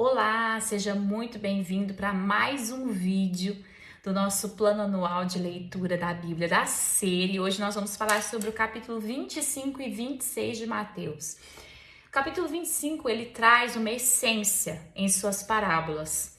Olá, seja muito bem-vindo para mais um vídeo do nosso plano anual de leitura da Bíblia, da série. Hoje nós vamos falar sobre o capítulo 25 e 26 de Mateus. O capítulo 25, ele traz uma essência em suas parábolas.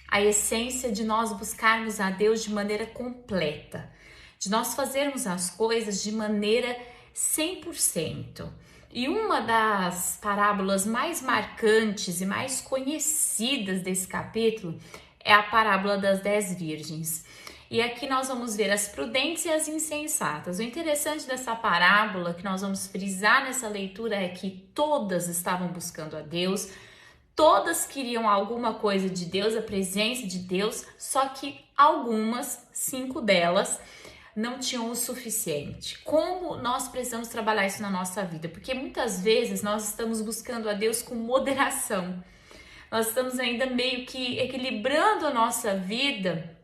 A essência de nós buscarmos a Deus de maneira completa, de nós fazermos as coisas de maneira 100%. E uma das parábolas mais marcantes e mais conhecidas desse capítulo é a parábola das 10 virgens. E aqui nós vamos ver as prudentes e as insensatas. O interessante dessa parábola que nós vamos frisar nessa leitura é que todas estavam buscando a Deus, todas queriam alguma coisa de Deus, a presença de Deus, só que algumas, 5 delas, não tinham o suficiente. Como nós precisamos trabalhar isso na nossa vida? Porque muitas vezes nós estamos buscando a Deus com moderação. Nós estamos ainda meio que equilibrando a nossa vida.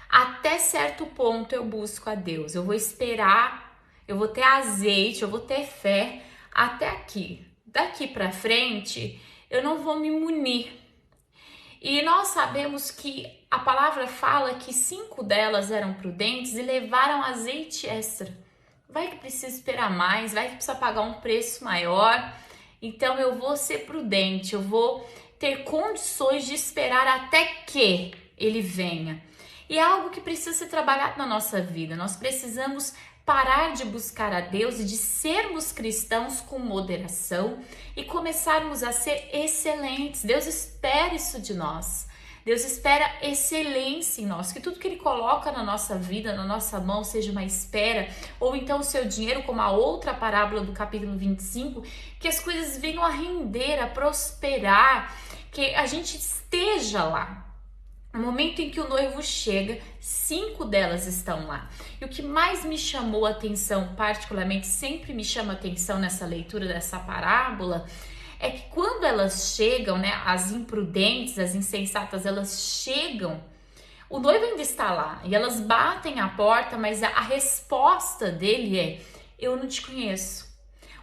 Até certo ponto eu busco a Deus. Eu vou esperar, eu vou ter azeite, eu vou ter fé até aqui. Daqui para frente, eu não vou me munir. E nós sabemos que a palavra fala que 5 delas eram prudentes e levaram azeite extra. Vai que precisa esperar mais, vai que precisa pagar um preço maior. Então eu vou ser prudente, eu vou ter condições de esperar até que ele venha. E é algo que precisa ser trabalhado na nossa vida. Nós precisamos parar de buscar a Deus e de sermos cristãos com moderação e começarmos a ser excelentes. Deus espera isso de nós. Deus espera excelência em nós, que tudo que Ele coloca na nossa vida, na nossa mão, seja uma espera, ou então o seu dinheiro, como a outra parábola do capítulo 25, que as coisas venham a render, a prosperar, que a gente esteja lá. No momento em que o noivo chega, 5 delas estão lá. E o que mais me chamou a atenção, particularmente sempre me chama a atenção nessa leitura dessa parábola, é que quando elas chegam, né, as imprudentes, as insensatas, elas chegam, o noivo ainda está lá e elas batem a porta, mas a resposta dele é: eu não te conheço.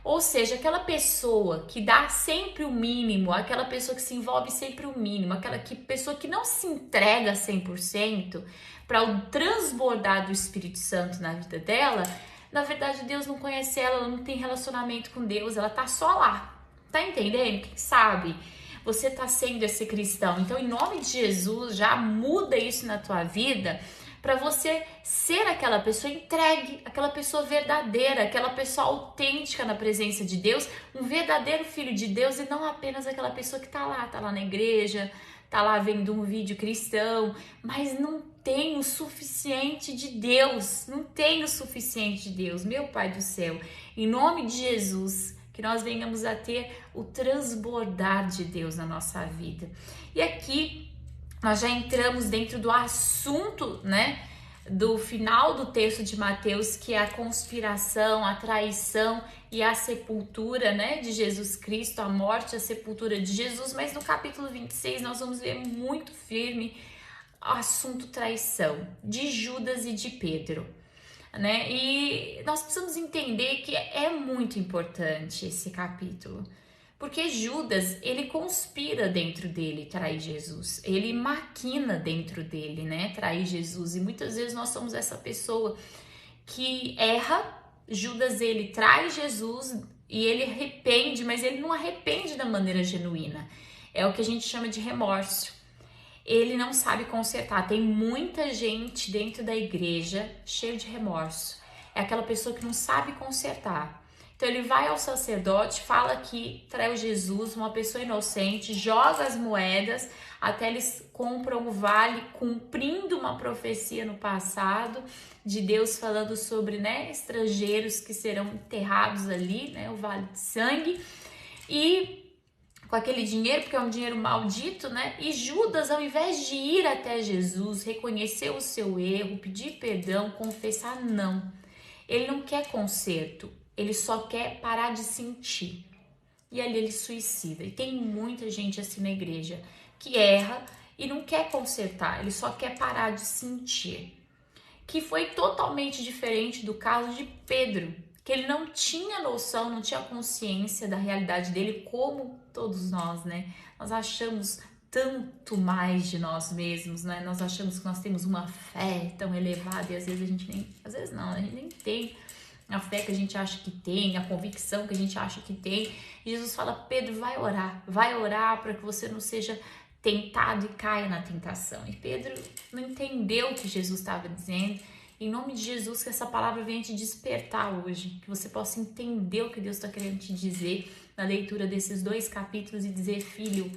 Ou seja, aquela pessoa que dá sempre o mínimo, aquela pessoa que se envolve sempre o mínimo, pessoa que não se entrega 100% para o transbordar do Espírito Santo na vida dela, na verdade Deus não conhece ela, ela não tem relacionamento com Deus, ela tá só lá. Tá entendendo? Quem sabe você tá sendo esse cristão. Então, em nome de Jesus, já muda isso na tua vida, para você ser aquela pessoa entregue, aquela pessoa verdadeira, aquela pessoa autêntica na presença de Deus, um verdadeiro filho de Deus e não apenas aquela pessoa que tá lá na igreja, tá lá vendo um vídeo cristão, mas não tem o suficiente de Deus, não tem o suficiente de Deus. Meu Pai do céu, em nome de Jesus, que nós venhamos a ter o transbordar de Deus na nossa vida. E aqui nós já entramos dentro do assunto, né, do final do texto de Mateus, que é a conspiração, a traição e a sepultura, né, de Jesus Cristo, a morte e a sepultura de Jesus, mas no capítulo 26 nós vamos ver muito firme o assunto traição de Judas e de Pedro, né? E nós precisamos entender que é muito importante esse capítulo, porque Judas, ele conspira dentro dele trair Jesus, ele maquina dentro dele, né, trair Jesus, e muitas vezes nós somos essa pessoa que erra. Judas, ele trai Jesus e ele arrepende, mas ele não arrepende da maneira genuína, é o que a gente chama de remorso. Ele não sabe consertar. Tem muita gente dentro da igreja cheio de remorso. É aquela pessoa que não sabe consertar. Então ele vai ao sacerdote, fala que traiu Jesus, uma pessoa inocente, joga as moedas até eles compram o vale, cumprindo uma profecia no passado de Deus falando sobre, né, estrangeiros que serão enterrados ali, né, o vale de sangue. E com aquele dinheiro, porque é um dinheiro maldito, né? E Judas, ao invés de ir até Jesus, reconhecer o seu erro, pedir perdão, confessar, não. Ele não quer conserto, ele só quer parar de sentir. E ali ele suicida. E tem muita gente assim na igreja que erra e não quer consertar, ele só quer parar de sentir. Que foi totalmente diferente do caso de Pedro. que ele não tinha noção, não tinha consciência da realidade dele, como todos nós, né? Nós achamos tanto mais de nós mesmos, né? Nós achamos que nós temos uma fé tão elevada e às vezes a gente nem, às vezes não, a gente nem tem a fé que a gente acha que tem, a convicção que a gente acha que tem. E Jesus fala: Pedro, vai orar para que você não seja tentado e caia na tentação. E Pedro não entendeu o que Jesus estava dizendo. Em nome de Jesus, que essa palavra venha te despertar hoje, que você possa entender o que Deus está querendo te dizer na leitura desses 2 capítulos e dizer: filho,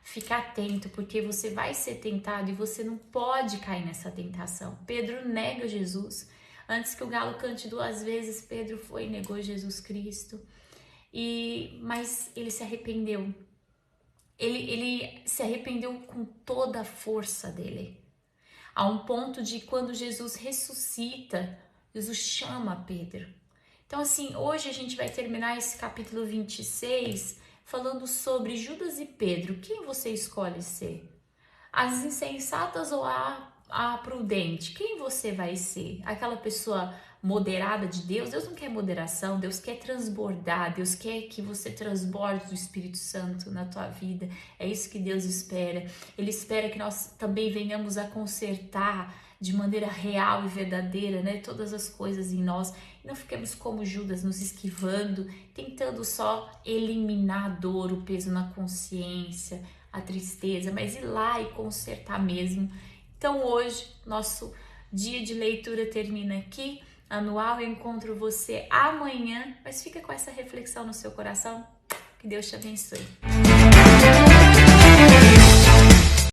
fica atento, porque você vai ser tentado e você não pode cair nessa tentação. Pedro nega Jesus. Antes que o galo cante 2 vezes, Pedro foi e negou Jesus Cristo. Mas ele se arrependeu. Ele se arrependeu com toda a força dele. A um ponto de quando Jesus ressuscita, Jesus chama Pedro. Então assim, hoje a gente vai terminar esse capítulo 26 falando sobre Judas e Pedro. Quem você escolhe ser? As insensatas ou a prudente? Quem você vai ser? Aquela pessoa moderada de Deus? Deus não quer moderação, Deus quer transbordar, Deus quer que você transborde do Espírito Santo na tua vida. É isso que Deus espera. Ele espera que nós também venhamos a consertar de maneira real e verdadeira, né, todas as coisas em nós. E não fiquemos como Judas, nos esquivando, tentando só eliminar a dor, o peso na consciência, a tristeza, mas ir lá e consertar mesmo. Então hoje, nosso dia de leitura termina aqui. Anual, eu encontro você amanhã, mas fica com essa reflexão no seu coração. Que Deus te abençoe.